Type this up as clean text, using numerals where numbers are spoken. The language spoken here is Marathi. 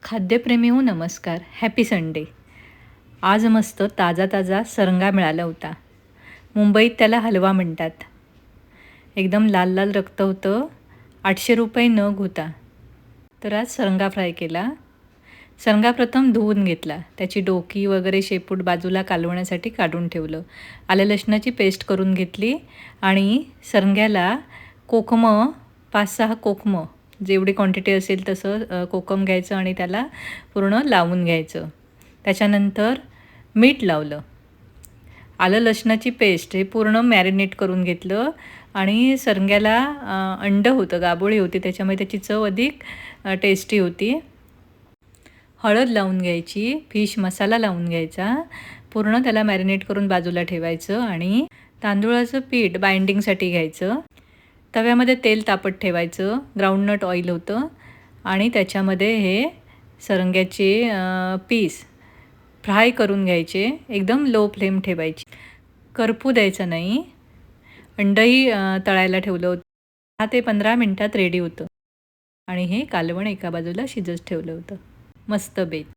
खाद्यप्रेमी हो नमस्कार. Happy Sunday. आज मस्त ताजा ताजा सरंगा मिळाला होता. मुंबईत त्याला हलवा म्हणतात. एकदम लाल लाल रक्त होतं. 800 रुपये नग होता. तर आज सरंगा फ्राय केला. सरंगा प्रथम धुवून घेतला. त्याची डोकी वगैरे शेपूट बाजूला कालवण्यासाठी काढून ठेवलं. आलं लसणाची पेस्ट करून घेतली आणि सरंग्याला कोकमं 5-6 कोकमं जेवढी क्वांटिटी असेल तसं कोकम घ्यायचं आणि त्याला पूर्ण लावून घ्यायचं. त्याच्यानंतर मीठ लावलं. आलं लसणाची पेस्ट हे पूर्ण मॅरिनेट करून घेतलं आणि सरंग्याला अंडं होतं, गाबोळी होती, त्याच्यामुळे त्याची चव अधिक टेस्टी होती. हळद लावून घ्यायची, फिश मसाला लावून घ्यायचा, पूर्ण त्याला मॅरिनेट करून बाजूला ठेवायचं आणि तांदूळाचं पीठ बाइंडिंगसाठी घ्यायचं. तव्यामध्ये तेल तापत ठेवायचं, ग्राउंडनट ऑइल होतं आणि त्याच्यामध्ये हे सरंग्याचे पीस फ्राय करून घ्यायचे. एकदम लो फ्लेम ठेवायची, करपू द्यायचं नाही. अंडंही तळायला ठेवलं होतं. 10 ते 15 मिनटात रेडी होतं आणि हे कालवण एका बाजूला शिजत ठेवलं होतं. मस्त बेत.